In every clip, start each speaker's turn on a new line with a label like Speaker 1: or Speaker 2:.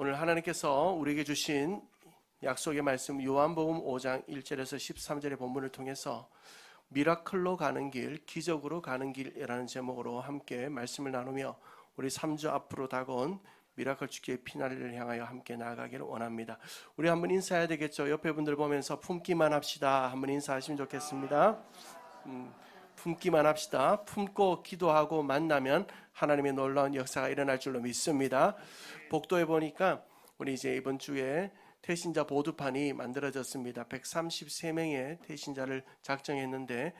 Speaker 1: 오늘 하나님께서 우리에게 주신 약속의 말씀 요한복음 5장 1절에서 13절의 본문을 통해서 미라클로 가는 길, 기적으로 가는 길이라는 제목으로 함께 말씀을 나누며 우리 3주 앞으로 다가온 미라클 축제의 피날레를 향하여 함께 나아가기를 원합니다. 우리 한번 인사해야 되겠죠? 옆에 분들 보면서 품기만 합시다. 한번 인사하시면 좋겠습니다. 품기만 합시다. 품고 기도하고 만나면 하나님의 놀라운 역사가 일어날 줄로 믿습니다. 복도에 보니까 우리 이제 이번 주에 태신자 보두판이 만들어졌습니다. 133명의 태신자를 작정했는데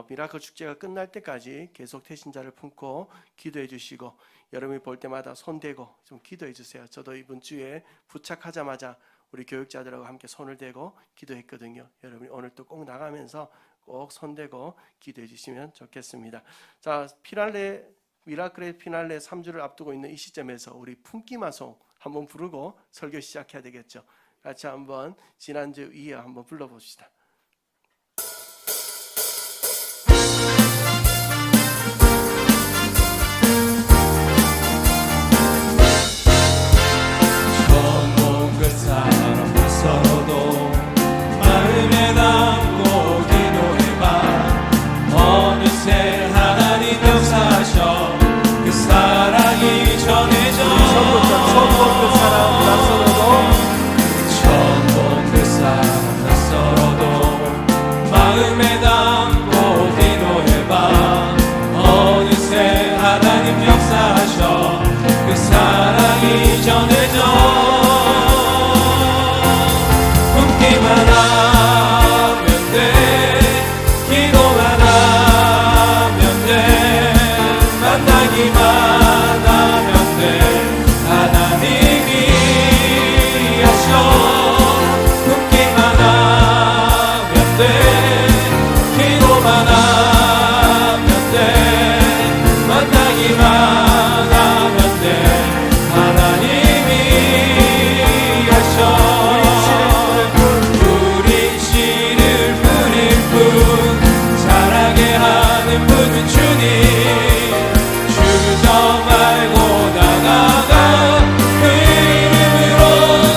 Speaker 1: 미라클 축제가 끝날 때까지 계속 태신자를 품고 기도해 주시고, 여러분이 볼 때마다 손 대고 좀 기도해 주세요. 저도 이번 주에 부착하자마자 우리 교육자들하고 함께 손을 대고 기도했거든요. 여러분이 오늘 또 꼭 나가면서 꼭 손 대고 기도해 주시면 좋겠습니다. 자, 미라클의 피날레 3주를 앞두고 있는 이 시점에서 우리 품기마송 한번 부르고 설교 시작해야 되겠죠. 같이 한번 지난주 이어 한번 불러봅시다.
Speaker 2: 처음 그 사람 낯설어도 마음에 담고 기도해봐. 어느새 하나님 역사하셔 그 사랑이 전해져.
Speaker 1: 처음 본 그 사람 낯설어도
Speaker 2: 마음에 담고 기도해봐. 어느새 하나님 역사하셔 그 사랑이 전해져. 품기만 하면 돼. 기도만 하면 돼. 만나기만 하면 돼. 하나님이 하셔. 품기만 하면 돼. 기도만 하면 돼. 만나기만 하면 돼. 하나님이 하셔. 우리 씨를 뿌릴 뿐 사랑해 하는 분은 주님. 주저 말고 나가가 그 이름으로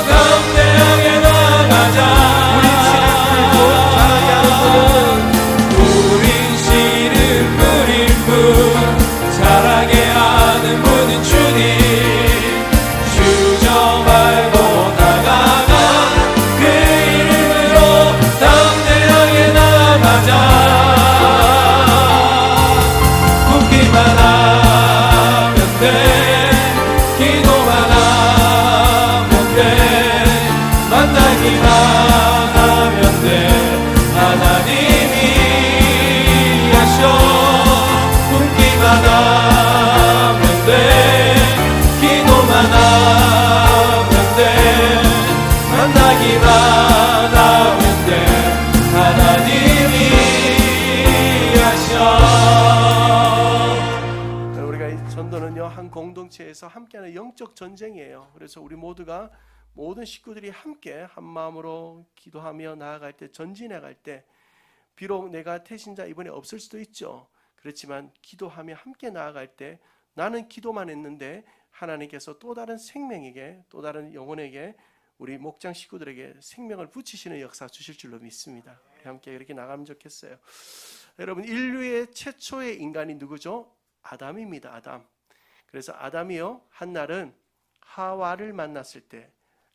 Speaker 2: 담대하게 나가자. 우린 씨를 뿌릴 뿐 사랑해 하는 분은 주님. 주저 말고 나가가 그 이름으로 담대하게 나가자. 품기만 하면 돼. 기도만 하면 돼. 만나기만 하면 돼. 하나님이 하셔. 품기만 하면 돼. 기도만 하면 돼. 만나기만 하면 돼. 하나님이 하셔.
Speaker 1: 우리가 이 전도는요, 한 공동체에서 함께하는 영적 전쟁이에요. 그래서 우리 모두가 모든 식구들이 함께 한 마음으로 기도하며 나아갈 때, 전진해 갈 때, 비록 내가 태신자 이번에 없을 수도 있죠. 그렇지만 기도하며 함께 나아갈 때 나는 기도만 했는데 하나님께서 또 다른 생명에게, 또 다른 영혼에게, 우리 목장 식구들에게 생명을 붙이시는 역사 주실 줄로 믿습니다. 우리 함께 이렇게 나가면 좋겠어요. 여러분, 인류의 최초의 인간이 누구죠? 아담입니다. 아담. 그래서 아담이요, 한날은 하와를 만났을 때,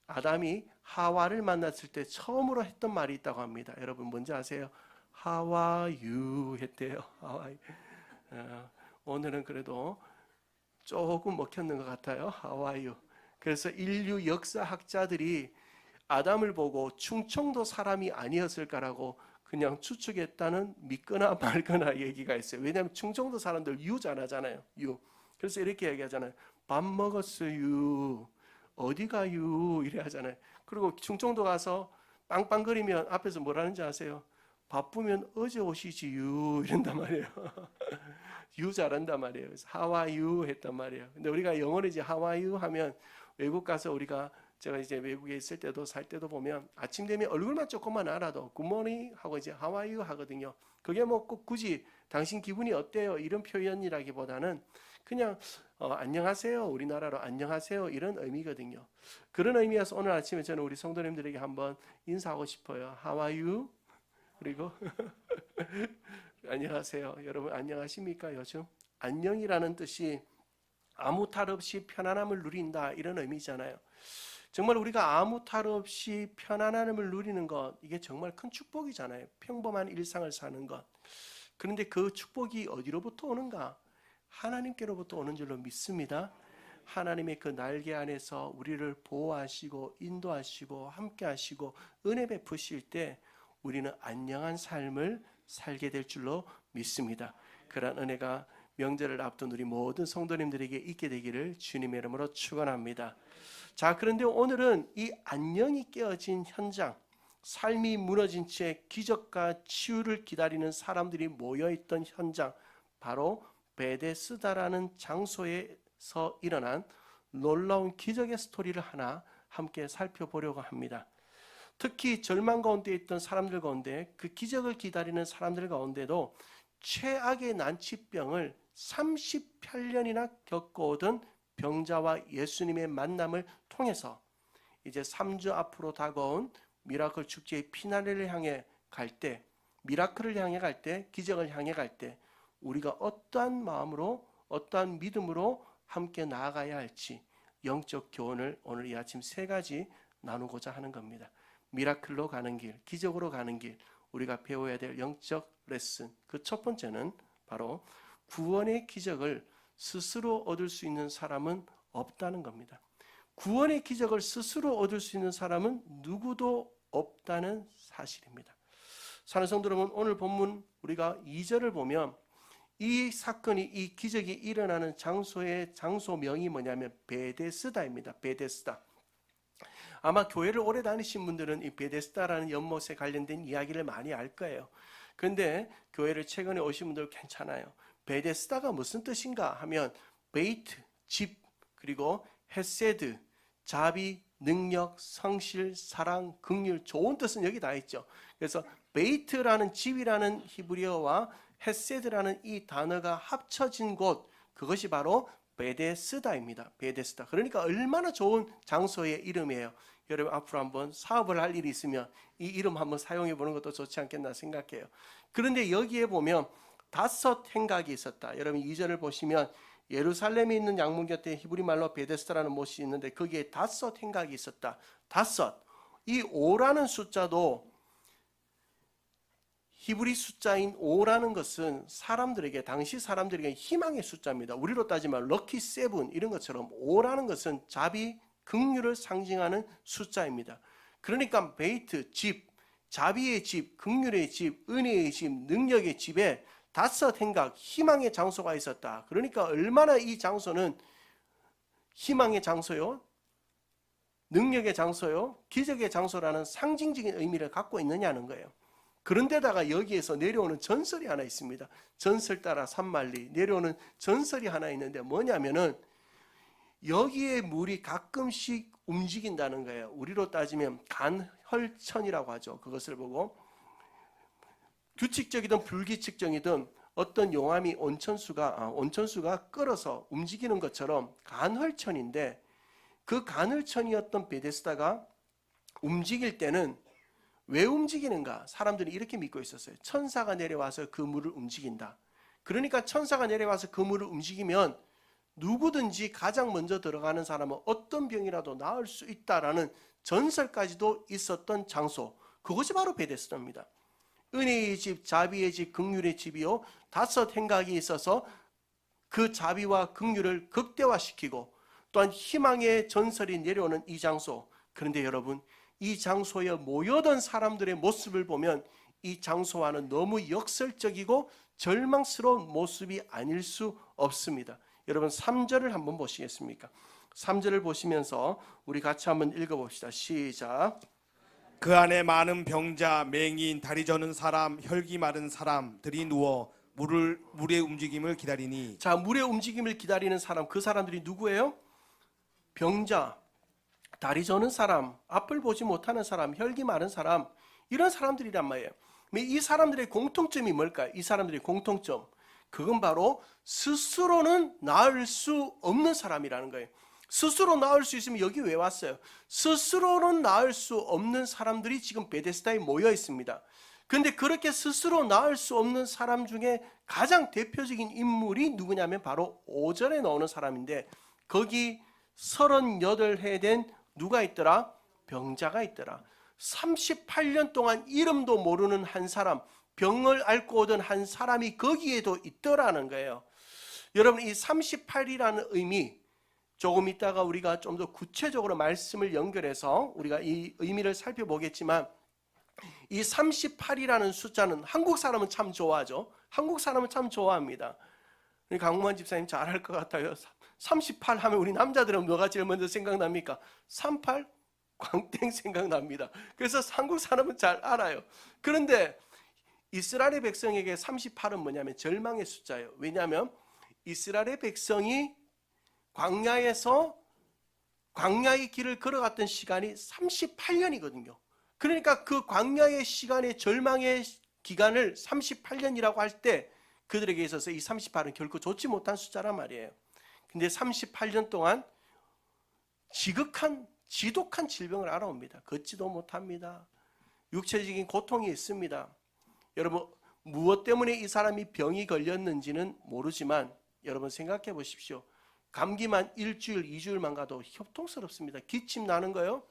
Speaker 1: 아담이 하와를 만났을 때 처음으로 했던 말이 있다고 합니다. 여러분 뭔지 아세요? 하와유 했대요. 하와유. 오늘은 그래도 조금 먹혔는 것 같아요. 하와유. 그래서 인류 역사학자들이 아담을 보고 충청도 사람이 아니었을까라고 그냥 추측했다는 믿거나 말거나 얘기가 있어요. 왜냐하면 충청도 사람들 유 잘하잖아요. 유. 그래서 이렇게 얘기하잖아요. 밥 먹었어요. 어디 가요? 이래 하잖아요. 그리고 충청도 가서 빵빵거리면 앞에서 뭐라는지 아세요? 바쁘면 어제 오시지요 이런단 말이에요. 유 잘한단 말이에요. 그래서 하와유 했단 말이에요. 근데 우리가 영어로 이제 하와유 하면 외국 가서 제가 이제 외국에 있을 때도 살 때도 보면 아침 되면 얼굴만 조금만 알아도 굿모닝 하고 이제 하와유 하거든요. 그게 뭐 꼭 굳이 당신 기분이 어때요? 이런 표현이라기보다는 그냥 안녕하세요, 우리나라로 안녕하세요 이런 의미거든요. 그런 의미에서 오늘 아침에 저는 우리 성도님들에게 한번 인사하고 싶어요. How are you? 그리고 안녕하세요. 여러분 안녕하십니까? 요즘 안녕이라는 뜻이 아무 탈 없이 편안함을 누린다 이런 의미잖아요. 정말 우리가 아무 탈 없이 편안함을 누리는 것, 이게 정말 큰 축복이잖아요. 평범한 일상을 사는 것. 그런데 그 축복이 어디로부터 오는가? 하나님께로부터 오는 줄로 믿습니다. 하나님의 그 날개 안에서 우리를 보호하시고 인도하시고 함께 하시고 은혜 베푸실 때 우리는 안녕한 삶을 살게 될 줄로 믿습니다. 그러한 은혜가 명절을 앞둔 우리 모든 성도님들에게 있게 되기를 주님의 이름으로 축원합니다. 자, 그런데 오늘은 이 안녕이 깨어진 현장, 삶이 무너진 채 기적과 치유를 기다리는 사람들이 모여있던 현장, 바로 베데스다라는 장소에서 일어난 놀라운 기적의 스토리를 하나 함께 살펴보려고 합니다. 특히 절망 가운데 있던 사람들 가운데, 그 기적을 기다리는 사람들 가운데도 최악의 난치병을 38년이나 겪어오던 병자와 예수님의 만남을 통해서 이제 3주 앞으로 다가온 미라클 축제의 피나레를 향해 갈 때, 미라클을 향해 갈 때, 기적을 향해 갈 때 우리가 어떠한 마음으로, 어떠한 믿음으로 함께 나아가야 할지 영적 교훈을 오늘 이 아침 3가지 나누고자 하는 겁니다. 미라클로 가는 길, 기적으로 가는 길, 우리가 배워야 될 영적 레슨. 그 첫 번째는 바로 구원의 기적을 스스로 얻을 수 있는 사람은 없다는 겁니다. 구원의 기적을 스스로 얻을 수 있는 사람은 누구도 없다는 사실입니다. 사랑하는 성도 여러분, 오늘 본문 우리가 2절을 보면 이 사건이, 이 기적이 일어나는 장소의 장소명이 뭐냐면 베데스다입니다. 베데스다. 아마 교회를 오래 다니신 분들은 이 베데스다라는 연못에 관련된 이야기를 많이 알 거예요. 그런데 교회를 최근에 오신 분들 괜찮아요. 베데스다가 무슨 뜻인가 하면 베이트, 집, 그리고 헤세드, 자비, 능력, 성실, 사랑, 긍휼, 좋은 뜻은 여기 다 있죠. 그래서 베이트라는 집이라는 히브리어와 헤세드라는 이 단어가 합쳐진 곳, 그것이 바로 베데스다입니다. 베데스다. 그러니까 얼마나 좋은 장소의 이름이에요. 여러분 앞으로 한번 사업을 할 일이 있으면 이 이름 한번 사용해 보는 것도 좋지 않겠나 생각해요. 그런데 여기에 보면 5 행각이 있었다. 여러분 2절을 보시면 예루살렘에 있는 양문 곁에 히브리 말로 베데스다라는 못이 있는데 거기에 5 행각이 있었다. 5. 이 5라는 숫자도 히브리 숫자인 5라는 것은 사람들에게, 당시 사람들에게 희망의 숫자입니다. 우리로 따지면 럭키 7 이런 것처럼 5라는 것은 자비, 긍휼을 상징하는 숫자입니다. 그러니까 베이트, 집, 자비의 집, 긍휼의 집, 은혜의 집, 능력의 집에 5 행각, 희망의 장소가 있었다. 그러니까 얼마나 이 장소는 희망의 장소요, 능력의 장소요, 기적의 장소라는 상징적인 의미를 갖고 있느냐는 거예요. 그런데다가 여기에서 내려오는 전설이 하나 있습니다. 전설 따라 산만리 내려오는 전설이 하나 있는데 뭐냐면은 여기에 물이 가끔씩 움직인다는 거예요. 우리로 따지면 간헐천이라고 하죠. 그것을 보고 규칙적이든 불규칙적이든 어떤 용암이 온천수가 끓어서 움직이는 것처럼 간헐천인데, 그 간헐천이었던 베데스다가 움직일 때는 왜 움직이는가? 사람들이 이렇게 믿고 있었어요. 천사가 내려와서 그 물을 움직인다. 그러니까 천사가 내려와서 그 물을 움직이면 누구든지 가장 먼저 들어가는 사람은 어떤 병이라도 나을 수 있다라는 전설까지도 있었던 장소, 그것이 바로 베데스다입니다. 은혜의 집, 자비의 집, 긍휼의 집이요 5 행각이 있어서 그 자비와 긍휼을 극대화시키고 또한 희망의 전설이 내려오는 이 장소. 그런데 여러분, 이 장소에 모여든 사람들의 모습을 보면 이 장소와는 너무 역설적이고 절망스러운 모습이 아닐 수 없습니다. 여러분 3절을 한번 보시겠습니까? 3절을 보시면서 우리 같이 한번 읽어봅시다. 시작.
Speaker 3: 그 안에 많은 병자, 맹인, 다리 저는 사람, 혈기 마른 사람들이 누워 물의 움직임을 기다리니.
Speaker 1: 자, 물의 움직임을 기다리는 사람, 그 사람들이 누구예요? 병자, 다리 저는 사람, 앞을 보지 못하는 사람, 혈기 마른 사람, 이런 사람들이란 말이에요. 이 사람들의 공통점이 뭘까요? 이 사람들의 공통점, 그건 바로 스스로는 나을 수 없는 사람이라는 거예요. 스스로 나을 수 있으면 여기 왜 왔어요? 스스로는 나을 수 없는 사람들이 지금 베데스다에 모여 있습니다. 그런데 그렇게 스스로 나을 수 없는 사람 중에 가장 대표적인 인물이 누구냐면 바로 5절에 나오는 사람인데, 거기 38해 된 누가 있더라? 병자가 있더라. 38년 동안 이름도 모르는 한 사람, 병을 앓고 오던 한 사람이 거기에도 있더라는 거예요. 여러분, 이 38이라는 의미, 조금 있다가 우리가 좀 더 구체적으로 말씀을 연결해서 우리가 이 의미를 살펴보겠지만, 이 38이라는 숫자는 한국 사람은 참 좋아하죠. 한국 사람은 참 좋아합니다. 강무한 집사님 잘 알 것 같아요. 38 하면 우리 남자들은 뭐가 제일 먼저 생각납니까? 38? 광땡 생각납니다. 그래서 한국 사람은 잘 알아요. 그런데 이스라엘의 백성에게 38은 뭐냐면 절망의 숫자예요. 왜냐하면 이스라엘의 백성이 광야에서 광야의 길을 걸어갔던 시간이 38년이거든요. 그러니까 그 광야의 시간의 절망의 기간을 38년이라고 할 때 그들에게 있어서 이 38은 결코 좋지 못한 숫자란 말이에요. 근데 38년 동안 지독한 질병을 알아옵니다. 걷지도 못합니다. 육체적인 고통이 있습니다. 여러분, 무엇 때문에 이 사람이 병이 걸렸는지는 모르지만 여러분 생각해 보십시오. 감기만 일주일, 2주일만 가도 협통스럽습니다. 기침 나는 거요.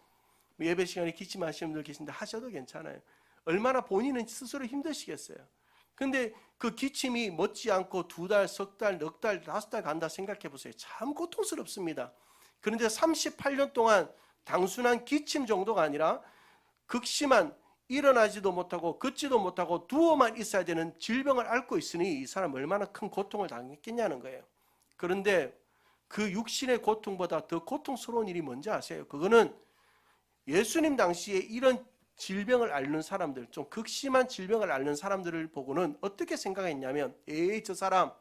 Speaker 1: 예배 시간에 기침하시는 분들 계신데 하셔도 괜찮아요. 얼마나 본인은 스스로 힘드시겠어요. 근데 그 기침이 멎지 않고 2달, 석 달, 넉 달, 5달 간다 생각해 보세요. 참 고통스럽습니다. 그런데 38년 동안 단순한 기침 정도가 아니라 극심한 일어나지도 못하고 걷지도 못하고 누워만 있어야 되는 질병을 앓고 있으니 이 사람 얼마나 큰 고통을 당했겠냐는 거예요. 그런데 그 육신의 고통보다 더 고통스러운 일이 뭔지 아세요? 그거는 예수님 당시에 이런 질병을 앓는 사람들, 좀 극심한 질병을 앓는 사람들을 보고는 어떻게 생각했냐면, 저 사람,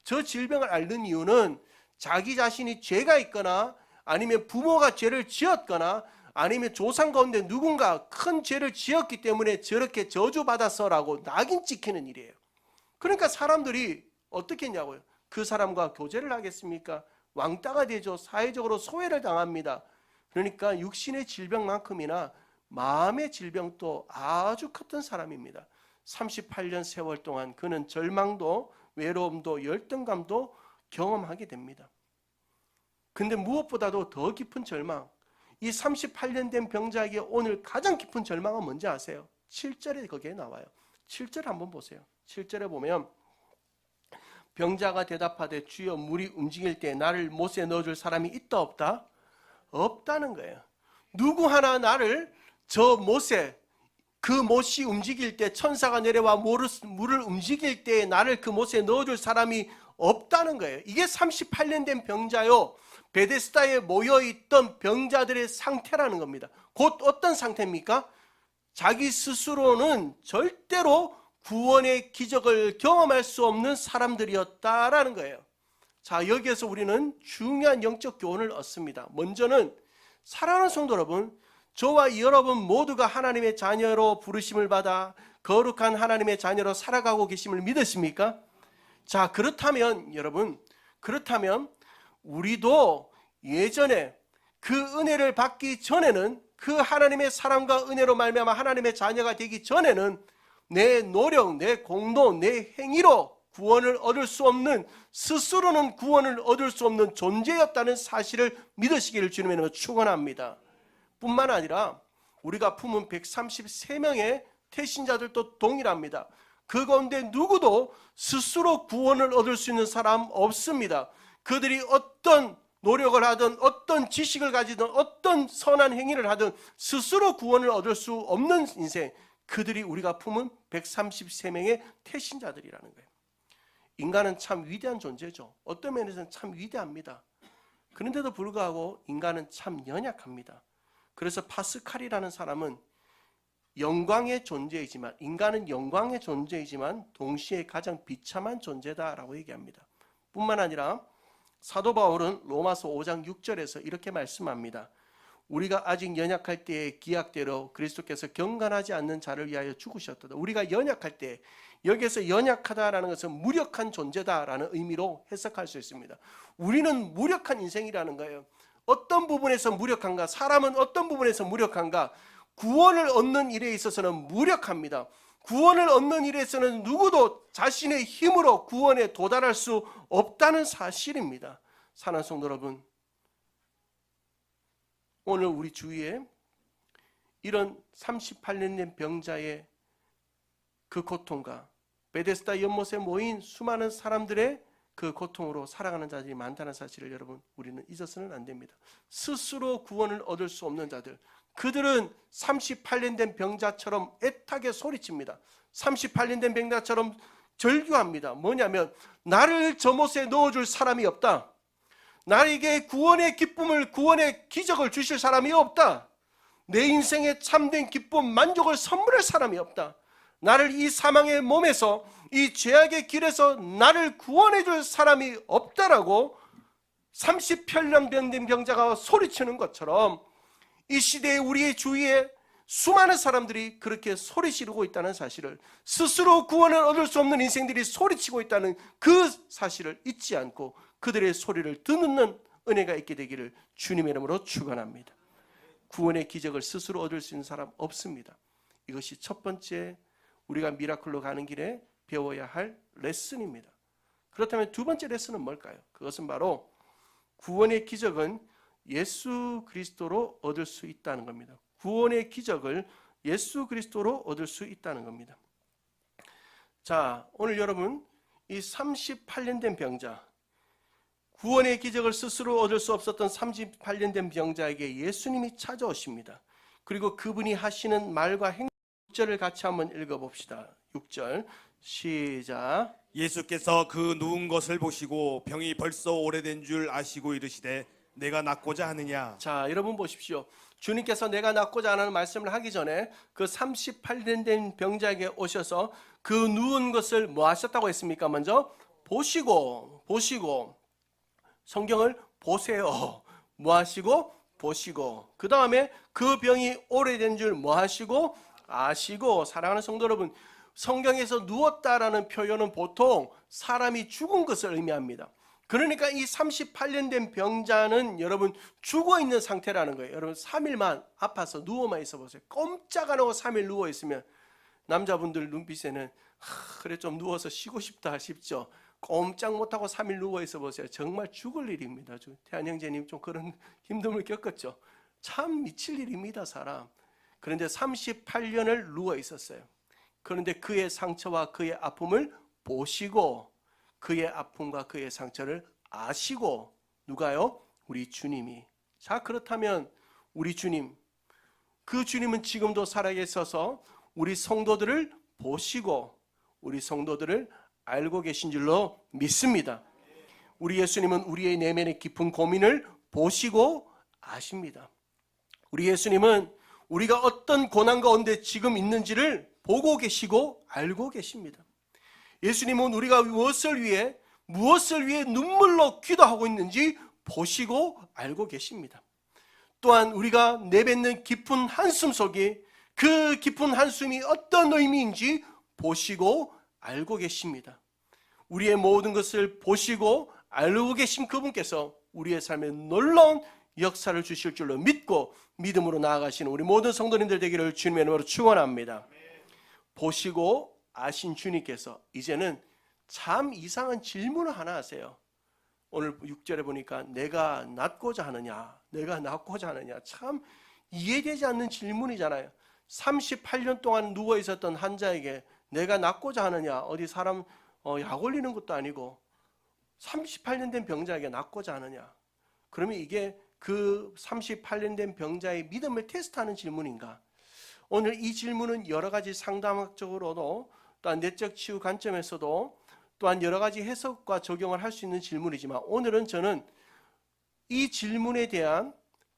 Speaker 1: 저 질병을 앓는 이유는 자기 자신이 죄가 있거나 아니면 부모가 죄를 지었거나 아니면 조상 가운데 누군가 큰 죄를 지었기 때문에 저렇게 저주받았어라고 낙인 찍히는 일이에요. 그러니까 사람들이 어떻게 했냐고요? 그 사람과 교제를 하겠습니까? 왕따가 되죠. 사회적으로 소외를 당합니다. 그러니까 육신의 질병만큼이나 마음의 질병도 아주 컸던 사람입니다. 38년 세월 동안 그는 절망도 외로움도 열등감도 경험하게 됩니다. 근데 무엇보다도 더 깊은 절망, 이 38년 된 병자에게 오늘 가장 깊은 절망은 뭔지 아세요? 7절에 거기에 나와요. 7절 한번 보세요. 7절에 보면 병자가 대답하되 주여 물이 움직일 때 나를 못에 넣어줄 사람이 있다 없다? 없다는 거예요. 누구 하나 나를 저 못에, 그 못이 움직일 때 천사가 내려와 물을 움직일 때 나를 그 못에 넣어줄 사람이 없다는 거예요. 이게 38년 된 병자요, 베데스다에 모여있던 병자들의 상태라는 겁니다. 곧 어떤 상태입니까? 자기 스스로는 절대로 구원의 기적을 경험할 수 없는 사람들이었다라는 거예요. 자, 여기에서 우리는 중요한 영적 교훈을 얻습니다. 먼저는 사랑하는 성도 여러분, 저와 여러분 모두가 하나님의 자녀로 부르심을 받아 거룩한 하나님의 자녀로 살아가고 계심을 믿으십니까? 자, 그렇다면 여러분, 우리도 예전에 그 은혜를 받기 전에는, 그 하나님의 사랑과 은혜로 말미암아 하나님의 자녀가 되기 전에는 내 노력, 내 공로, 내 행위로 구원을 얻을 수 없는, 스스로는 구원을 얻을 수 없는 존재였다는 사실을 믿으시기를 주님의 이름으로 축원합니다. 뿐만 아니라 우리가 품은 133명의 태신자들도 동일합니다. 그 가운데 누구도 스스로 구원을 얻을 수 있는 사람 없습니다. 그들이 어떤 노력을 하든 어떤 지식을 가지든 어떤 선한 행위를 하든 스스로 구원을 얻을 수 없는 인생, 그들이 우리가 품은 133명의 태신자들이라는 거예요. 인간은 참 위대한 존재죠. 어떤 면에서는 참 위대합니다. 그런데도 불구하고 인간은 참 연약합니다. 그래서 파스칼이라는 사람은 영광의 존재이지만, 인간은 영광의 존재이지만 동시에 가장 비참한 존재다라고 얘기합니다. 뿐만 아니라 사도 바울은 로마서 5장 6절에서 이렇게 말씀합니다. 우리가 아직 연약할 때의 기약대로 그리스도께서 경건하지 않는 자를 위하여 죽으셨다. 우리가 연약할 때, 여기에서 연약하다라는 것은 무력한 존재다라는 의미로 해석할 수 있습니다. 우리는 무력한 인생이라는 거예요. 어떤 부분에서 무력한가? 사람은 어떤 부분에서 무력한가? 구원을 얻는 일에 있어서는 무력합니다. 구원을 얻는 일에서는 누구도 자신의 힘으로 구원에 도달할 수 없다는 사실입니다. 사랑하는 성도 여러분, 오늘 우리 주위에 이런 38년 된 병자의 그 고통과 베데스다 연못에 모인 수많은 사람들의 그 고통으로 살아가는 자들이 많다는 사실을 여러분 우리는 잊어서는 안 됩니다. 스스로 구원을 얻을 수 없는 자들, 그들은 38년 된 병자처럼 애타게 소리칩니다. 38년 된 병자처럼 절규합니다. 뭐냐면 나를 저 못에 넣어줄 사람이 없다. 나에게 구원의 기쁨을, 구원의 기적을 주실 사람이 없다. 내 인생의 참된 기쁨, 만족을 선물할 사람이 없다. 나를 이 사망의 몸에서, 이 죄악의 길에서 나를 구원해 줄 사람이 없다라고 38년 된 병자가 소리치는 것처럼 이 시대에 우리의 주위에 수많은 사람들이 그렇게 소리 지르고 있다는 사실을, 스스로 구원을 얻을 수 없는 인생들이 소리치고 있다는 그 사실을 잊지 않고 그들의 소리를 듣는 은혜가 있게 되기를 주님의 이름으로 축원합니다. 구원의 기적을 스스로 얻을 수 있는 사람 없습니다. 이것이 첫 번째 우리가 미라클로 가는 길에 배워야 할 레슨입니다. 그렇다면 두 번째 레슨은 뭘까요? 그것은 바로 구원의 기적은 예수 그리스도로 얻을 수 있다는 겁니다. 구원의 기적을 예수 그리스도로 얻을 수 있다는 겁니다. 자, 오늘 여러분 이 38년 된 병자, 구원의 기적을 스스로 얻을 수 없었던 38년 된 병자에게 예수님이 찾아오십니다. 그리고 그분이 하시는 말과 행동, 6절을 같이 한번 읽어봅시다. 6절 시작.
Speaker 3: 예수께서 그 누운 것을 보시고 병이 벌써 오래된 줄 아시고 이르시되 내가 낫고자 하느냐.
Speaker 1: 자, 여러분 보십시오. 주님께서 내가 낫고자 하는 말씀을 하기 전에 그 38년 된 병자에게 오셔서 그 누운 것을 뭐 하셨다고 했습니까? 먼저 보시고 성경을 보세요. 뭐 하시고? 보시고. 그 다음에 그 병이 오래된 줄 뭐 하시고? 아시고. 사랑하는 성도 여러분, 성경에서 누웠다라는 표현은 보통 사람이 죽은 것을 의미합니다. 그러니까 이 38년 된 병자는 여러분 죽어 있는 상태라는 거예요. 여러분 3일만 아파서 누워만 있어 보세요. 꼼짝 안 하고 3일 누워 있으면 남자분들 눈빛에는 그래 좀 누워서 쉬고 싶다 싶죠. 꼼짝 못하고 3일 누워 있어 보세요. 정말 죽을 일입니다. 태안 형제님 좀 그런 힘듦을 겪었죠. 참 미칠 일입니다, 사람. 그런데 38년을 누워 있었어요. 그런데 그의 상처와 그의 아픔을 보시고 그의 아픔과 그의 상처를 아시고, 누가요? 우리 주님이. 자, 그렇다면 우리 주님, 그 주님은 지금도 살아계셔서 우리 성도들을 보시고 우리 성도들을 알고 계신 줄로 믿습니다. 우리 예수님은 우리의 내면의 깊은 고민을 보시고 아십니다. 우리 예수님은 우리가 어떤 고난 가운데 지금 있는지를 보고 계시고 알고 계십니다. 예수님은 우리가 무엇을 위해 눈물로 기도하고 있는지 보시고 알고 계십니다. 또한 우리가 내뱉는 깊은 한숨 속에 그 깊은 한숨이 어떤 의미인지 보시고 알고 계십니다. 우리의 모든 것을 보시고 알고 계신 그분께서 우리의 삶에 놀라운 역사를 주실 줄로 믿고 믿음으로 나아가시는 우리 모든 성도님들 되기를 주님의 이름으로 축원합니다. 보시고 아신 주님께서 이제는 참 이상한 질문을 하나 하세요. 오늘 6절에 보니까 내가 낫고자 하느냐, 내가 낫고자 하느냐, 참 이해되지 않는 질문이잖아요. 38년 동안 누워 있었던 환자에게 내가 낫고자 하느냐, 어디 사람 약 올리는 것도 아니고 38년 된 병자에게 낫고자 하느냐, 그러면 이게 그 38년 된 병자의 믿음을 테스트하는 질문인가? 오늘 이 질문은 여러 가지 상담학적으로도 또한 내적 치유 관점에서도 또한 여러 가지 해석과 적용을 할 수 있는 질문이지만 오늘은 저는 이 질문에 대한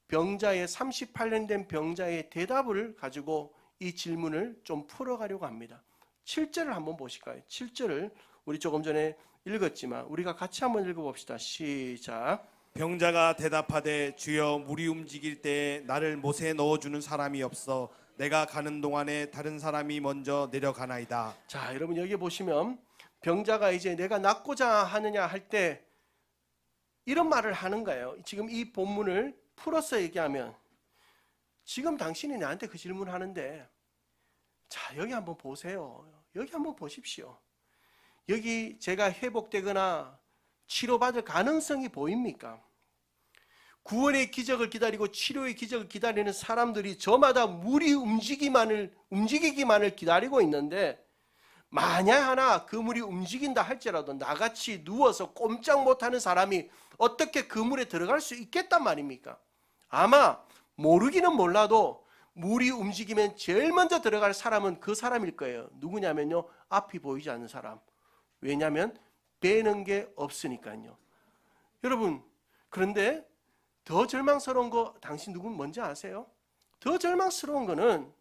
Speaker 1: 병자의 38년 된 병자의 대답을 가지고 이 질문을 좀 풀어가려고 합니다. 7절을 한번 보실까요? 7절을 우리 조금 전에 읽었지만 우리가 같이 한번 읽어봅시다. 시작.
Speaker 3: 병자가 대답하되 주여 물이 움직일 때에 나를 못에 넣어주는 사람이 없어 내가 가는 동안에 다른 사람이 먼저 내려가나이다.
Speaker 1: 자, 여러분 여기 보시면 병자가 이제 내가 낫고자 하느냐 할 때 이런 말을 하는 거예요. 지금 이 본문을 풀어서 얘기하면 지금 당신이 나한테 그 질문을 하는데 자, 여기 한번 보세요. 여기 한번 보십시오. 여기 제가 회복되거나 치료받을 가능성이 보입니까? 구원의 기적을 기다리고 치료의 기적을 기다리는 사람들이 저마다 물이 움직이기만을 기다리고 있는데 만약 하나 그 물이 움직인다 할지라도 나같이 누워서 꼼짝 못하는 사람이 어떻게 그 물에 들어갈 수 있겠단 말입니까? 아마 모르기는 몰라도 물이 움직이면 제일 먼저 들어갈 사람은 그 사람일 거예요. 누구냐면요, 앞이 보이지 않는 사람. 왜냐하면 빼는 게 없으니까요. 여러분, 그런데 더 절망스러운 거 당신 누군 뭔지 아세요? 더 절망스러운 거는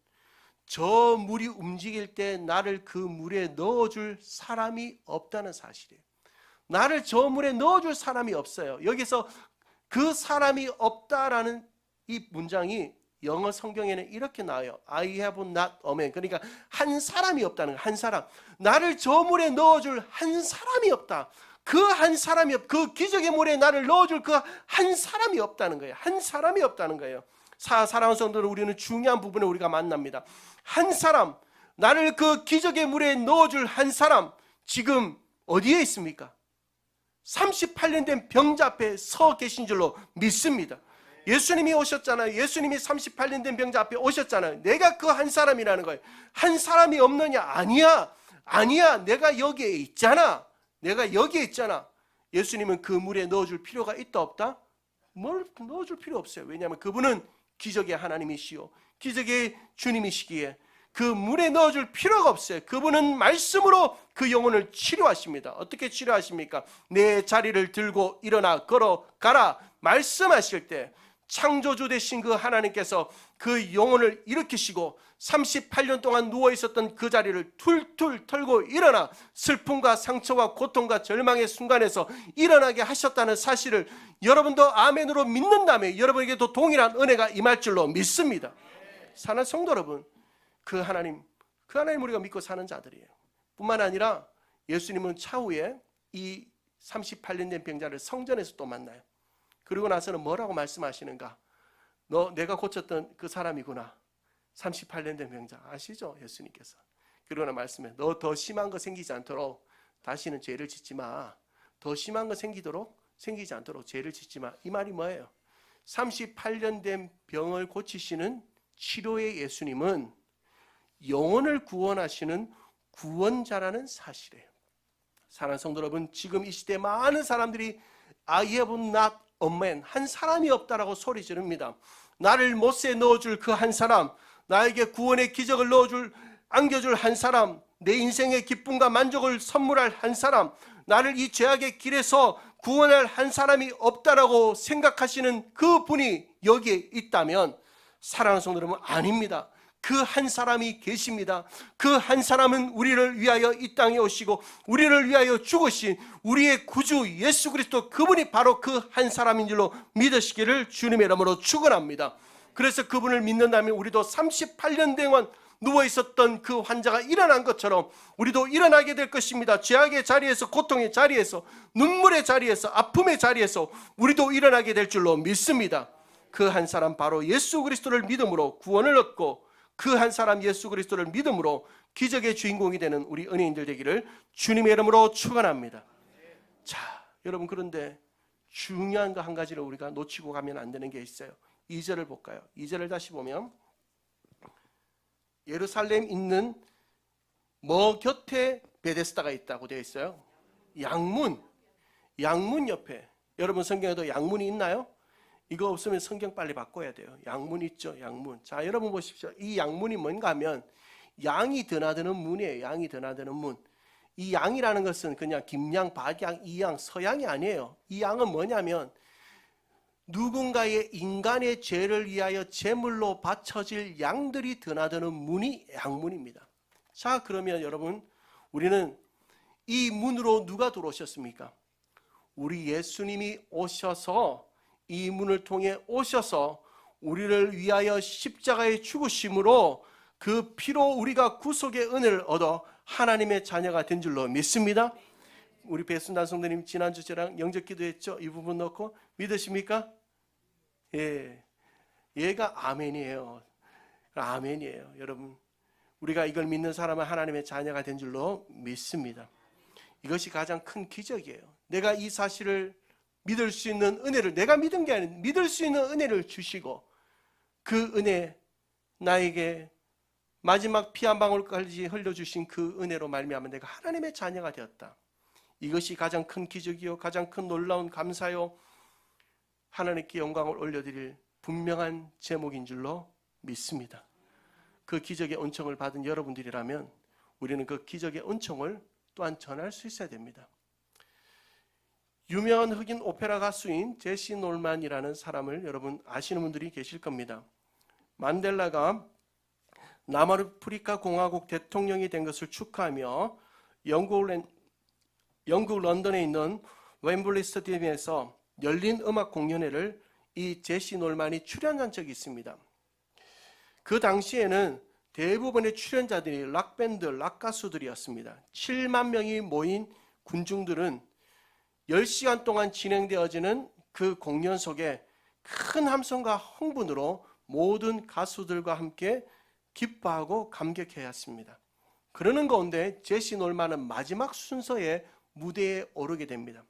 Speaker 1: 저 물이 움직일 때 나를 그 물에 넣어줄 사람이 없다는 사실이에요. 나를 저 물에 넣어줄 사람이 없어요. 여기서 그 사람이 없다라는 이 문장이 영어 성경에는 이렇게 나와요. I have not a man. 그러니까 한 사람이 없다는 거예요. 한 사람. 나를 저 물에 넣어줄 한 사람이 없다. 그 한 사람이 그 기적의 물에 나를 넣어줄 그 한 사람이 없다는 거예요. 한 사람이 없다는 거예요. 사랑하는 성도들, 우리는 중요한 부분에 우리가 만납니다. 한 사람, 나를 그 기적의 물에 넣어줄 한 사람, 지금 어디에 있습니까? 38년 된 병자 앞에 서 계신 줄로 믿습니다. 예수님이 오셨잖아요. 예수님이 38년 된 병자 앞에 오셨잖아요. 내가 그 한 사람이라는 거예요. 한 사람이 없느냐? 아니야. 아니야. 내가 여기에 있잖아. 내가 여기에 있잖아. 예수님은 그 물에 넣어줄 필요가 있다 없다? 뭘 넣어줄 필요 없어요. 왜냐하면 그분은 기적의 하나님이시요 기적의 주님이시기에 그 물에 넣어줄 필요가 없어요. 그분은 말씀으로 그 영혼을 치료하십니다. 어떻게 치료하십니까? 내 자리를 들고 일어나 걸어가라 말씀하실 때 창조주 되신 그 하나님께서 그 영혼을 일으키시고 38년 동안 누워있었던 그 자리를 툴툴 털고 일어나 슬픔과 상처와 고통과 절망의 순간에서 일어나게 하셨다는 사실을 여러분도 아멘으로 믿는다면 여러분에게도 동일한 은혜가 임할 줄로 믿습니다. 사랑하는 성도 여러분, 그 하나님 우리가 믿고 사는 자들이에요. 뿐만 아니라 예수님은 차후에 이 38년 된 병자를 성전에서 또 만나요. 그리고 나서는 뭐라고 말씀하시는가? 너 내가 고쳤던 그 사람이구나. 38년 된 병자 아시죠? 예수님께서. 그러나 말씀해, 너 더 심한 거 생기지 않도록 다시는 죄를 짓지 마. 더 심한 거 생기지 않도록 죄를 짓지 마. 이 말이 뭐예요? 38년 된 병을 고치시는 치료의 예수님은 영혼을 구원하시는 구원자라는 사실이에요. 사랑하는 성도 여러분, 지금 이 시대에 많은 사람들이 I have not a man, 한 사람이 없다라고 소리 지릅니다. 나를 못에 넣어줄 그 한 사람, 나에게 구원의 기적을 안겨줄 한 사람, 내 인생의 기쁨과 만족을 선물할 한 사람, 나를 이 죄악의 길에서 구원할 한 사람이 없다라고 생각하시는 그 분이 여기에 있다면 사랑하는 성도 여러분, 아닙니다. 그 한 사람이 계십니다. 그 한 사람은 우리를 위하여 이 땅에 오시고 우리를 위하여 죽으신 우리의 구주 예수 그리스도, 그분이 바로 그 한 사람인 줄로 믿으시기를 주님의 이름으로 축원합니다. 그래서 그분을 믿는다면 우리도 38년 동안 누워있었던 그 환자가 일어난 것처럼 우리도 일어나게 될 것입니다. 죄악의 자리에서, 고통의 자리에서, 눈물의 자리에서, 아픔의 자리에서 우리도 일어나게 될 줄로 믿습니다. 그 한 사람 바로 예수 그리스도를 믿음으로 구원을 얻고 그 한 사람 예수 그리스도를 믿음으로 기적의 주인공이 되는 우리 은혜인들 되기를 주님의 이름으로 축원합니다. 자, 여러분, 그런데 중요한 거 한 가지를 우리가 놓치고 가면 안 되는 게 있어요. 2절을 볼까요? 2절을 다시 보면 예루살렘 있는 곁에 베데스다가 있다고 되어 있어요. 양문 옆에. 여러분 성경에도 양문이 있나요? 이거 없으면 성경 빨리 바꿔야 돼요. 양문 있죠, 양문. 자, 여러분 보십시오. 이 양문이 뭔가 하면 양이 드나드는 문이에요. 양이 드나드는 문. 이 양이라는 것은 그냥 김양, 박양, 이양, 서양이 아니에요. 이 양은 뭐냐면 누군가의 인간의 죄를 위하여 제물로 바쳐질 양들이 드나드는 문이 양문입니다. 자, 그러면 여러분, 우리는 이 문으로 누가 들어오셨습니까? 우리 예수님이 오셔서 이 문을 통해 오셔서 우리를 위하여 십자가에 죽으심으로 그 피로 우리가 구속의 은혜를 얻어 하나님의 자녀가 된 줄로 믿습니다. 우리 배순단 성도님 지난주 저랑 영접 기도했죠? 이 부분 넣고 믿으십니까? 예, 얘가 아멘이에요. 아멘이에요. 여러분, 우리가 이걸 믿는 사람은 하나님의 자녀가 된 줄로 믿습니다. 이것이 가장 큰 기적이에요. 내가 이 사실을 믿을 수 있는 은혜를, 내가 믿은 게 아니라 믿을 수 있는 은혜를 주시고 그 은혜, 나에게 마지막 피 한 방울까지 흘려주신 그 은혜로 말미암아 내가 하나님의 자녀가 되었다. 이것이 가장 큰 기적이요, 가장 큰 놀라운 감사요, 하나님께 영광을 올려드릴 분명한 제목인 줄로 믿습니다. 그 기적의 은총을 받은 여러분들이라면 우리는 그 기적의 은총을 또한 전할 수 있어야 됩니다. 유명한 흑인 오페라 가수인 제시 놀만이라는 사람을 여러분 아시는 분들이 계실 겁니다. 만델라가 남아프리카 공화국 대통령이 된 것을 축하하며 영국 런던에 있는 웸블리 스타디움에서 열린 음악 공연회를 이 제시 놀만이 출연한 적이 있습니다. 그 당시에는 대부분의 출연자들이 락밴드, 락가수들이었습니다. 7만 명이 모인 군중들은 10시간 동안 진행되어지는 그 공연 속에 큰 함성과 흥분으로 모든 가수들과 함께 기뻐하고 감격해야 했습니다. 그러는 가운데 제시 놀만은 마지막 순서에 무대에 오르게 됩니다.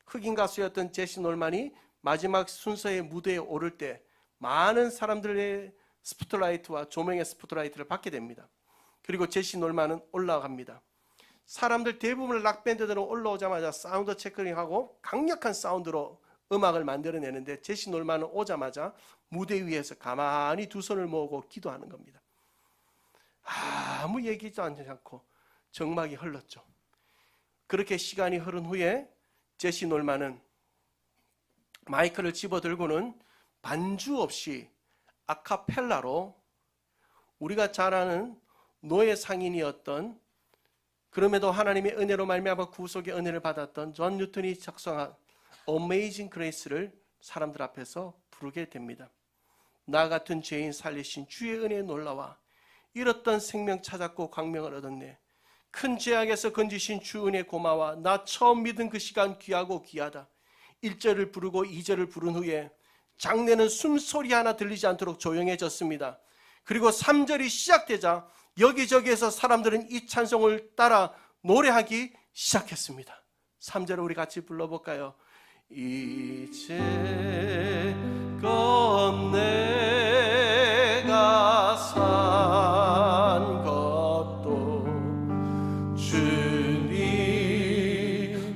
Speaker 1: 흑인 가수였던 제시 놀만이 마지막 순서의 무대에 오를 때 많은 사람들의 스포트라이트와 조명의 스포트라이트를 받게 됩니다. 그리고 제시 놀만은 올라갑니다. 사람들 대부분 락밴드들은 올라오자마자 사운드 체크링하고 강력한 사운드로 음악을 만들어내는데 제시 놀만은 오자마자 무대 위에서 가만히 두 손을 모으고 기도하는 겁니다. 아무 얘기도 하지 않고 정막이 흘렀죠. 그렇게 시간이 흐른 후에 제시 놀만은 마이크를 집어들고는 반주 없이 아카펠라로 우리가 잘 아는 노예 상인이었던, 그럼에도 하나님의 은혜로 말미암아 구속의 은혜를 받았던 존 뉴턴이 작성한 Amazing Grace를 사람들 앞에서 부르게 됩니다. 나 같은 죄인 살리신 주의 은혜에 놀라와 잃었던 생명 찾았고 광명을 얻었네. 큰 죄악에서 건지신 주 은혜 고마워. 나 처음 믿은 그 시간 귀하고 귀하다. 1절을 부르고 2절을 부른 후에 장내는 숨소리 하나 들리지 않도록 조용해졌습니다. 그리고 3절이 시작되자 여기저기에서 사람들은 이 찬송을 따라 노래하기 시작했습니다. 3절을 우리 같이 불러볼까요? 이제껏 내가 산 것도 주님의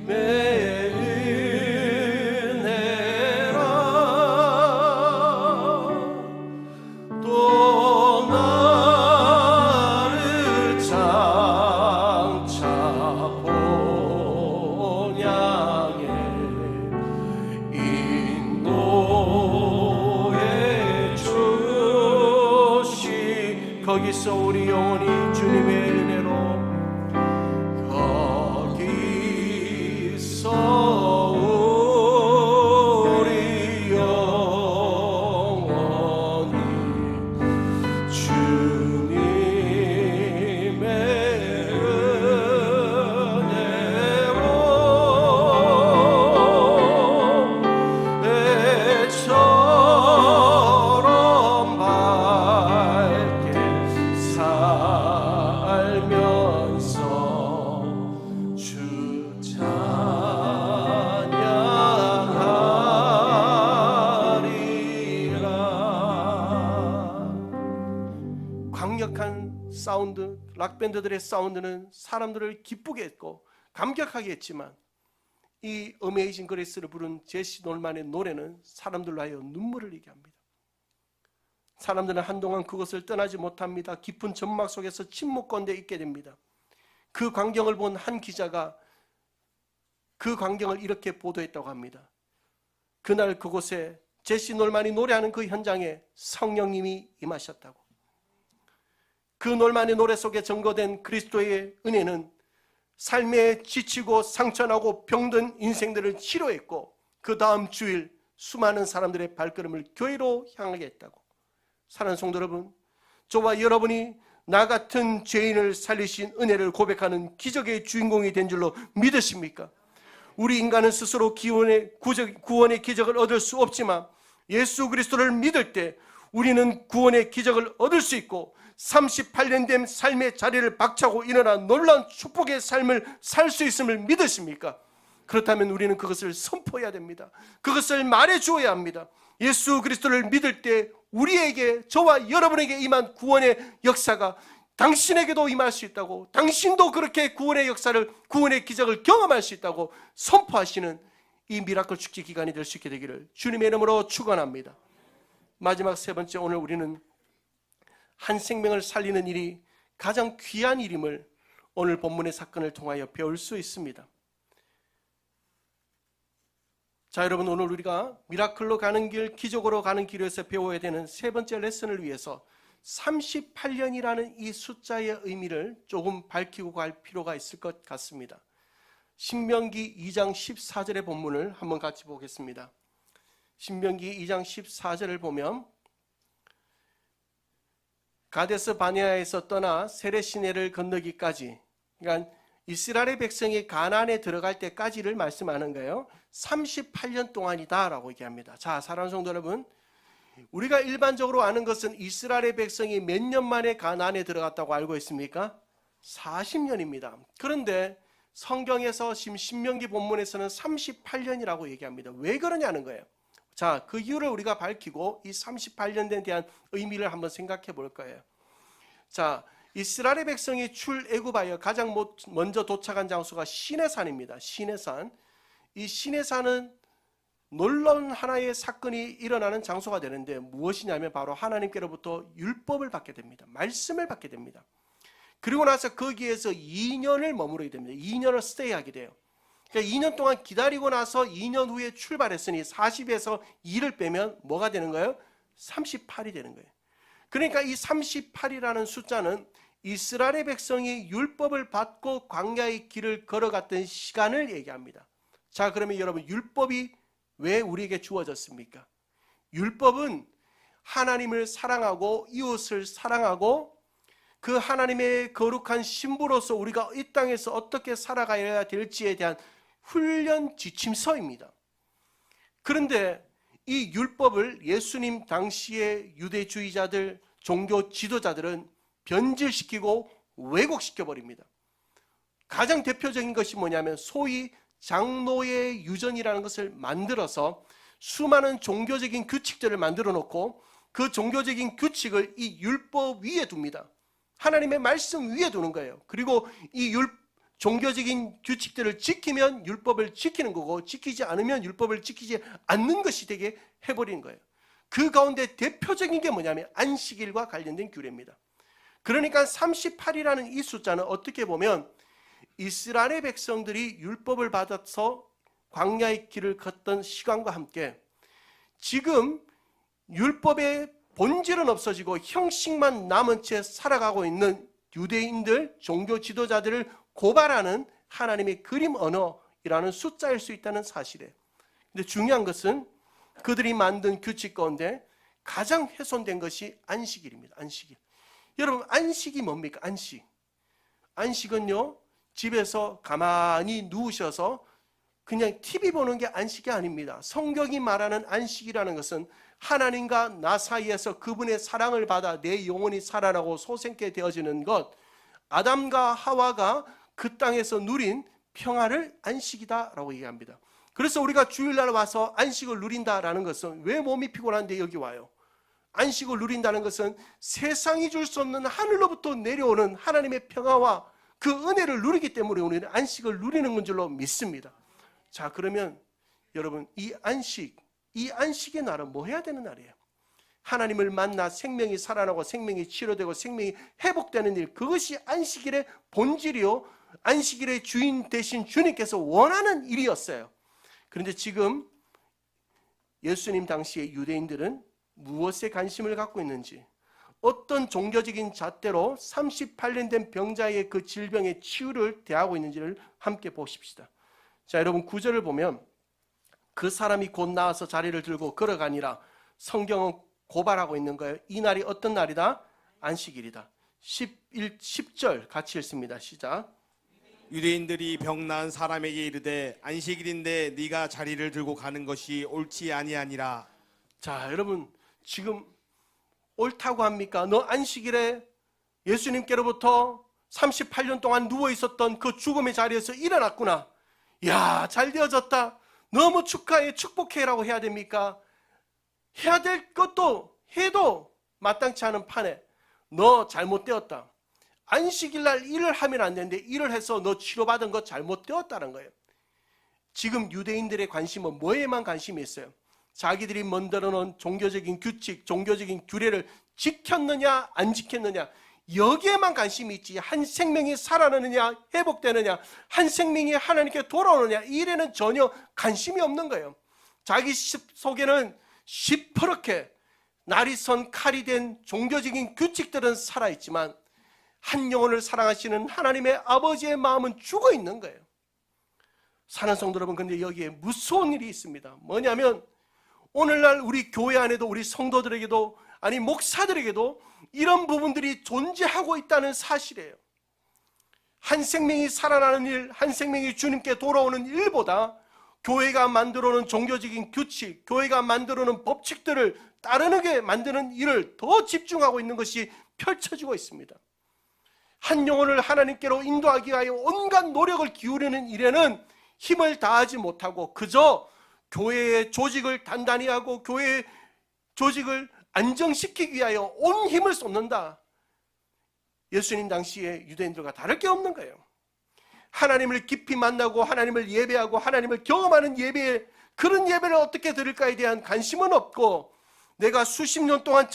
Speaker 1: 은혜라. 또 나를 장차 본향에 인도해 주시. 거기서 우리 영혼이 주님의 은혜로, 거기서 우리 영혼이 주님의 은혜로 애처럼 밝게 살면서 주 찬양하리라. 강력한 사운드, 락밴드들의 사운드는 사람들을 기쁘게 했고 감격하게 했지만 이 어메이징 그레이스를 부른 제시 놀만의 노래는 사람들로 하여 눈물을 흘리게 합니다. 사람들은 한동안 그것을 떠나지 못합니다. 깊은 점막 속에서 침묵 가운데 있게 됩니다. 그 광경을 본 한 기자가 그 광경을 이렇게 보도했다고 합니다. 그날 그곳에 제시 놀만이 노래하는 그 현장에 성령님이 임하셨다고. 그 놀만의 노래 속에 전거된 그리스도의 은혜는 삶에 지치고 상처나고 병든 인생들을 치료했고 그 다음 주일 수많은 사람들의 발걸음을 교회로 향하게 했다고. 사랑하는 성도 여러분, 저와 여러분이 나 같은 죄인을 살리신 은혜를 고백하는 기적의 주인공이 된 줄로 믿으십니까? 우리 인간은 스스로 구원의 기적을 얻을 수 없지만 예수 그리스도를 믿을 때 우리는 구원의 기적을 얻을 수 있고 38년 된 삶의 자리를 박차고 일어나 놀라운 축복의 삶을 살 수 있음을 믿으십니까? 그렇다면 우리는 그것을 선포해야 됩니다. 그것을 말해주어야 합니다. 예수 그리스도를 믿을 때 우리에게, 저와 여러분에게 임한 구원의 역사가 당신에게도 임할 수 있다고, 당신도 그렇게 구원의 역사를, 구원의 기적을 경험할 수 있다고 선포하시는 이 미라클 축제 기간이 될 수 있게 되기를 주님의 이름으로 축원합니다. 마지막 세 번째, 오늘 우리는 한 생명을 살리는 일이 가장 귀한 일임을 오늘 본문의 사건을 통하여 배울 수 있습니다. 자, 여러분, 오늘 우리가 미라클로 가는 길, 기적으로 가는 길에서 배워야 되는 세 번째 레슨을 위해서 38년이라는 이 숫자의 의미를 조금 밝히고 갈 필요가 있을 것 같습니다. 신명기 2장 14절의 본문을 한번 같이 보겠습니다. 신명기 2장 14절을 보면 가데스 바네아에서 떠나 세레 시내를 건너기까지, 그러니까 이스라엘의 백성이 가나안에 들어갈 때까지를 말씀하는 거예요. 38년 동안이다 라고 얘기합니다. 자, 사랑하는 성도 여러분, 우리가 일반적으로 아는 것은 이스라엘의 백성이 몇 년 만에 가나안에 들어갔다고 알고 있습니까? 40년입니다. 그런데 성경에서 지금 신명기 본문에서는 38년이라고 얘기합니다. 왜 그러냐는 거예요. 자, 그 이유를 우리가 밝히고 이 38년에 대한 의미를 한번 생각해 볼 거예요. 자, 이스라엘의 백성이 출애굽하여 가장 먼저 도착한 장소가 시내산입니다. 시내산. 이 시내산은 놀라운 하나의 사건이 일어나는 장소가 되는데 무엇이냐면 바로 하나님께로부터 율법을 받게 됩니다. 말씀을 받게 됩니다. 그리고 나서 거기에서 2년을 머무르게 됩니다. 2년을 스테이하게 돼요. 그러니까 2년 동안 기다리고 나서 2년 후에 출발했으니 40에서 2를 빼면 뭐가 되는 거예요? 38이 되는 거예요. 그러니까 이 38이라는 숫자는 이스라엘의 백성이 율법을 받고 광야의 길을 걸어갔던 시간을 얘기합니다. 자, 그러면 여러분, 율법이 왜 우리에게 주어졌습니까? 율법은 하나님을 사랑하고 이웃을 사랑하고 그 하나님의 거룩한 신부로서 우리가 이 땅에서 어떻게 살아가야 될지에 대한 훈련 지침서입니다. 그런데 이 율법을 예수님 당시의 유대주의자들, 종교 지도자들은 변질시키고 왜곡시켜 버립니다. 가장 대표적인 것이 뭐냐면 소위 장로의 유전이라는 것을 만들어서 수많은 종교적인 규칙들을 만들어 놓고 그 종교적인 규칙을 이 율법 위에 둡니다. 하나님의 말씀 위에 두는 거예요. 그리고 이 종교적인 규칙들을 지키면 율법을 지키는 거고 지키지 않으면 율법을 지키지 않는 것이 되게 해버리는 거예요. 그 가운데 대표적인 게 뭐냐면 안식일과 관련된 규례입니다. 그러니까 38이라는 이 숫자는 어떻게 보면 이스라엘의 백성들이 율법을 받아서 광야의 길을 걷던 시간과 함께 지금 율법의 본질은 없어지고 형식만 남은 채 살아가고 있는 유대인들, 종교 지도자들을 고발하는 하나님의 그림 언어이라는 숫자일 수 있다는 사실이에요. 근데 중요한 것은 그들이 만든 규칙 가운데 가장 훼손된 것이 안식일입니다. 안식일. 여러분, 안식이 뭡니까? 안식. 안식은요, 집에서 가만히 누우셔서 그냥 TV 보는 게 안식이 아닙니다. 성경이 말하는 안식이라는 것은 하나님과 나 사이에서 그분의 사랑을 받아 내 영혼이 살아나고 소생케 되어지는 것, 아담과 하와가 그 땅에서 누린 평화를 안식이다라고 얘기합니다. 그래서 우리가 주일날 와서 안식을 누린다라는 것은 왜 몸이 피곤한데 여기 와요? 안식을 누린다는 것은 세상이 줄 수 없는 하늘로부터 내려오는 하나님의 평화와 그 은혜를 누리기 때문에 우리는 안식을 누리는 건 줄로 믿습니다. 자, 그러면 여러분, 이 안식의 날은 뭐 해야 되는 날이에요? 하나님을 만나 생명이 살아나고 생명이 치료되고 생명이 회복되는 일, 그것이 안식일의 본질이요, 안식일의 주인 되신 주님께서 원하는 일이었어요. 그런데 지금 예수님 당시의 유대인들은 무엇에 관심을 갖고 있는지, 어떤 종교적인 잣대로 38년 된 병자의 그 질병의 치유를 대하고 있는지를 함께 보십시다. 자, 여러분 9절을 보면 그 사람이 곧 나와서 자리를 들고 걸어가니라. 성경은 고발하고 있는 거예요. 이 날이 어떤 날이다? 안식일이다. 10절 같이 읽습니다. 시작.
Speaker 3: 유대인들이 병 나은 사람에게 이르되 안식일인데 네가 자리를 들고 가는 것이 옳지 아니하니라.
Speaker 1: 자, 여러분 지금 옳다고 합니까? 너 안식일에 예수님께로부터 38년 동안 누워 있었던 그 죽음의 자리에서 일어났구나. 야, 잘 되어졌다. 너무 축하해, 축복해라고 해야 됩니까? 해야 될 것도 해도 마땅치 않은 판에 너 잘못되었다. 안식일 날 일을 하면 안 되는데 일을 해서 너 치료받은 거 잘못되었다는 거예요. 지금 유대인들의 관심은 뭐에만 관심이 있어요? 자기들이 만들어 놓은 종교적인 규칙, 종교적인 규례를 지켰느냐 안 지켰느냐, 여기에만 관심이 있지 한 생명이 살아나느냐 회복되느냐, 한 생명이 하나님께 돌아오느냐, 이 일에는 전혀 관심이 없는 거예요. 자기 속에는 시퍼렇게 날이 선 칼이 된 종교적인 규칙들은 살아있지만 한 영혼을 사랑하시는 하나님의 아버지의 마음은 죽어 있는 거예요. 사랑하는 성도 여러분, 근데 여기에 무서운 일이 있습니다. 뭐냐면 오늘날 우리 교회 안에도 우리 성도들에게도, 아니 목사들에게도 이런 부분들이 존재하고 있다는 사실이에요. 한 생명이 살아나는 일, 한 생명이 주님께 돌아오는 일보다 교회가 만들어놓은 종교적인 규칙, 교회가 만들어놓은 법칙들을 따르게 만드는 일을 더 집중하고 있는 것이 펼쳐지고 있습니다. 한 영혼을 하나님께로 인도하기 위하여 온갖 노력을 기울이는 일에는 힘을 다하지 못하고 그저 교회의 조직을 단단히 하고 교회의 조직을 안정시키기 위하여 온 힘을 쏟는다. 예수님 당시에 유대인들과 다를 게 없는 거예요. 하나님을 깊이 만나고 하나님을 예배하고 하나님을 경험하는 예배, 그런 예배를 어떻게 드릴까에 대한 관심은 없고, 내가 수십 년 동안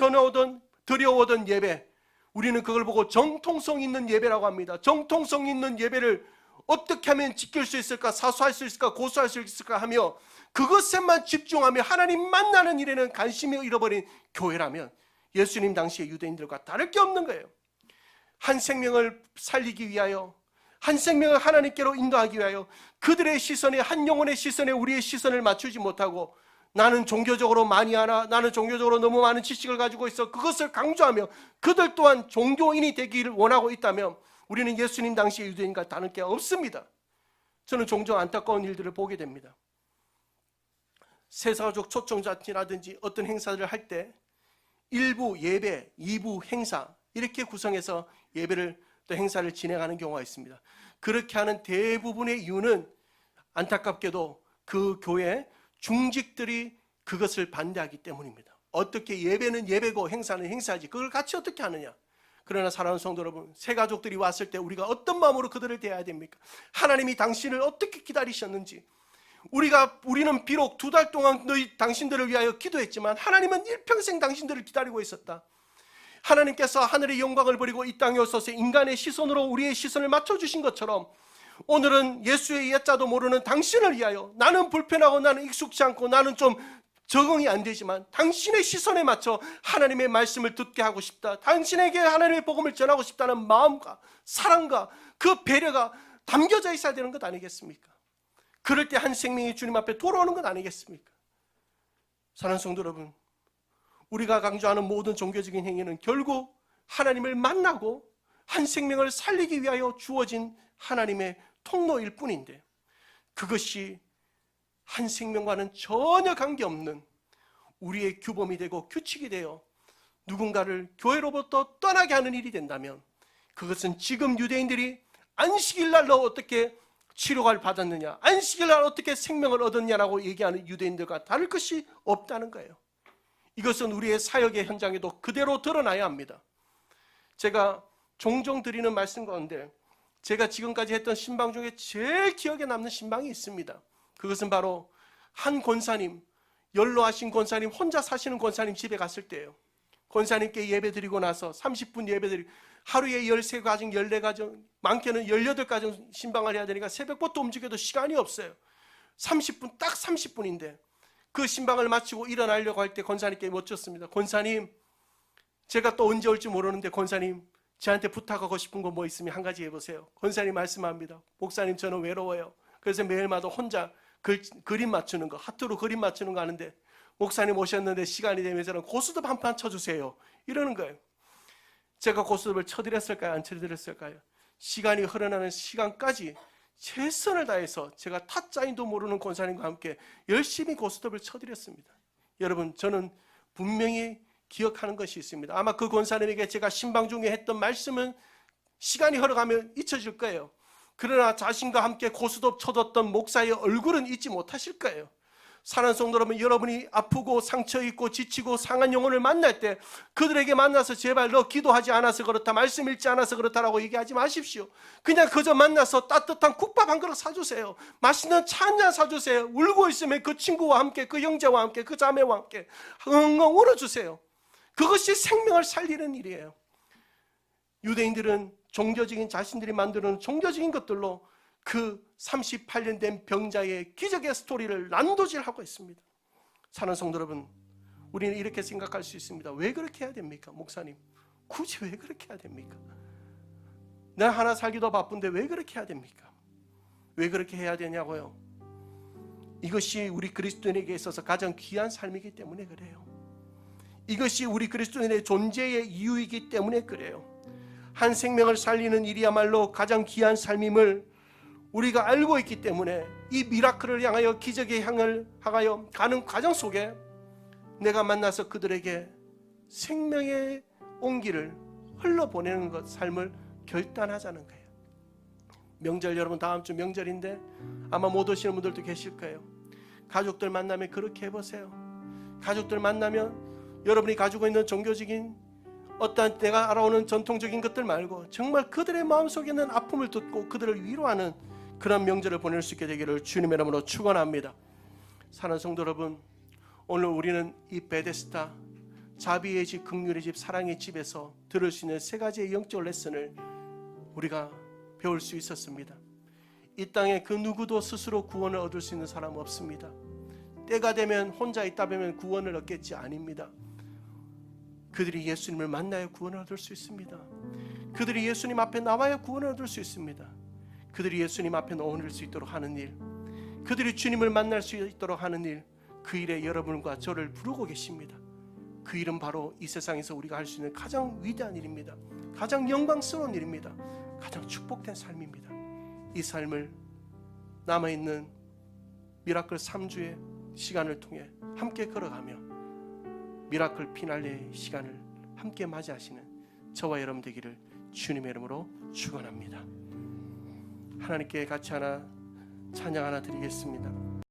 Speaker 1: 드려오던 예배, 우리는 그걸 보고 정통성 있는 예배라고 합니다. 정통성 있는 예배를 어떻게 하면 지킬 수 있을까, 사수할 수 있을까, 고수할 수 있을까 하며 그것에만 집중하며 하나님 만나는 일에는 관심을 잃어버린 교회라면 예수님 당시의 유대인들과 다를 게 없는 거예요. 한 생명을 살리기 위하여, 한 생명을 하나님께로 인도하기 위하여 그들의 시선에, 한 영혼의 시선에 우리의 시선을 맞추지 못하고 나는 종교적으로 많이 알아, 나는 종교적으로 너무 많은 지식을 가지고 있어, 그것을 강조하며 그들 또한 종교인이 되기를 원하고 있다면 우리는 예수님 당시의 유대인과 다를 게 없습니다. 저는 종종 안타까운 일들을 보게 됩니다. 새사가족 초청잔치라든지 어떤 행사들을 할 때 1부 예배, 2부 행사 이렇게 구성해서 예배를 또 행사를 진행하는 경우가 있습니다. 그렇게 하는 대부분의 이유는 안타깝게도 그 교회 중직들이 그것을 반대하기 때문입니다. 어떻게 예배는 예배고 행사는 행사지, 그걸 같이 어떻게 하느냐. 그러나 사랑하는 성도 여러분, 새 가족들이 왔을 때 우리가 어떤 마음으로 그들을 대해야 됩니까? 하나님이 당신을 어떻게 기다리셨는지, 우리는 비록 2달 동안 당신들을 위하여 기도했지만 하나님은 일평생 당신들을 기다리고 있었다. 하나님께서 하늘의 영광을 버리고 이 땅에 오셔서 인간의 시선으로 우리의 시선을 맞춰주신 것처럼 오늘은 예수의 옛자도 모르는 당신을 위하여, 나는 불편하고 나는 익숙치 않고 나는 좀 적응이 안 되지만 당신의 시선에 맞춰 하나님의 말씀을 듣게 하고 싶다, 당신에게 하나님의 복음을 전하고 싶다는 마음과 사랑과 그 배려가 담겨져 있어야 되는 것 아니겠습니까? 그럴 때 한 생명이 주님 앞에 돌아오는 것 아니겠습니까? 사랑하는 성도 여러분, 우리가 강조하는 모든 종교적인 행위는 결국 하나님을 만나고 한 생명을 살리기 위하여 주어진 하나님의 통로일 뿐인데, 그것이 한 생명과는 전혀 관계없는 우리의 규범이 되고 규칙이 되어 누군가를 교회로부터 떠나게 하는 일이 된다면, 그것은 지금 유대인들이 안식일 날로 어떻게 치료가 받았느냐, 안식일 날 어떻게 생명을 얻었냐라고 얘기하는 유대인들과 다를 것이 없다는 거예요. 이것은 우리의 사역의 현장에도 그대로 드러나야 합니다. 제가 종종 드리는 말씀 가운데 제가 지금까지 했던 신방 중에 제일 기억에 남는 신방이 있습니다. 그것은 바로 한 권사님, 연로하신 권사님, 혼자 사시는 권사님 집에 갔을 때예요. 권사님께 예배 드리고 나서 30분 예배 드리고 하루에 13가정, 14가정, 많게는 18가정 신방을 해야 되니까 새벽부터 움직여도 시간이 없어요. 30분, 딱 30분인데 그 신방을 마치고 일어나려고 할 때 권사님께 묻혔습니다. 권사님, 제가 또 언제 올지 모르는데 권사님 저한테 부탁하고 싶은 거 뭐 있으면 한 가지 해보세요. 권사님 말씀합니다. 목사님 저는 외로워요. 그래서 매일마다 혼자 그림 맞추는 거, 하트로 그림 맞추는 거 하는데 목사님 오셨는데 시간이 되면 저는 고스톱 한 판 쳐주세요. 이러는 거예요. 제가 고스톱을 쳐드렸을까요? 안 쳐드렸을까요? 시간이 흘러나는 시간까지 최선을 다해서 제가 타짜인도 모르는 권사님과 함께 열심히 고스톱을 쳐드렸습니다. 여러분, 저는 분명히 기억하는 것이 있습니다. 아마 그 권사님에게 제가 신방 중에 했던 말씀은 시간이 흘러가면 잊혀질 거예요. 그러나 자신과 함께 고스톱 쳐줬던 목사의 얼굴은 잊지 못하실 거예요. 사랑하는 성도 여러분, 여러분이 아프고 상처 있고 지치고 상한 영혼을 만날 때 그들에게 만나서 제발 너 기도하지 않아서 그렇다, 말씀 읽지 않아서 그렇다라고 얘기하지 마십시오. 그냥 그저 만나서 따뜻한 국밥 한 그릇 사주세요. 맛있는 차 한 잔 사주세요. 울고 있으면 그 친구와 함께, 그 형제와 함께, 그 자매와 함께 엉엉 울어주세요. 그것이 생명을 살리는 일이에요. 유대인들은 종교적인, 자신들이 만드는 종교적인 것들로 그 38년 된 병자의 기적의 스토리를 난도질하고 있습니다. 사랑하는 성도 여러분, 우리는 이렇게 생각할 수 있습니다. 왜 그렇게 해야 됩니까? 목사님, 굳이 왜 그렇게 해야 됩니까? 내가 하나 살기도 바쁜데 왜 그렇게 해야 됩니까? 왜 그렇게 해야 되냐고요? 이것이 우리 그리스도인에게 있어서 가장 귀한 삶이기 때문에 그래요. 이것이 우리 그리스도인의 존재의 이유이기 때문에 그래요. 한 생명을 살리는 일이야말로 가장 귀한 삶임을 우리가 알고 있기 때문에 이 미라클을 향하여, 기적의 향을 향하여 가는 과정 속에 내가 만나서 그들에게 생명의 온기를 흘러보내는 것, 삶을 결단하자는 거예요. 명절, 여러분 다음 주 명절인데 아마 못 오시는 분들도 계실 거예요. 가족들 만나면 그렇게 해보세요. 가족들 만나면 여러분이 가지고 있는 종교적인 어떤 내가 알아오는 전통적인 것들 말고 정말 그들의 마음속에 있는 아픔을 듣고 그들을 위로하는 그런 명절을 보낼 수 있게 되기를 주님의 이름으로 축원합니다. 사랑하는 성도 여러분, 오늘 우리는 이 베데스다 자비의 집, 긍휼의 집, 사랑의 집에서 들을 수 있는 세 가지의 영적 레슨을 우리가 배울 수 있었습니다. 이 땅에 그 누구도 스스로 구원을 얻을 수 있는 사람 없습니다. 때가 되면 혼자 있다 보면 구원을 얻겠지, 아닙니다. 그들이 예수님을 만나야 구원을 얻을 수 있습니다. 그들이 예수님 앞에 나와야 구원을 얻을 수 있습니다. 그들이 예수님 앞에 나올 수 있도록 하는 일, 그들이 주님을 만날 수 있도록 하는 일, 그 일에 여러분과 저를 부르고 계십니다. 그 일은 바로 이 세상에서 우리가 할 수 있는 가장 위대한 일입니다. 가장 영광스러운 일입니다. 가장 축복된 삶입니다. 이 삶을 남아있는 미라클 3주의 시간을 통해 함께 걸어가며 미라클 피날레의 시간을 함께 맞이하시는 저와 여러분 되기를 주님의 이름으로 축원합니다. 하나님께 같이 하나 찬양 하나 드리겠습니다.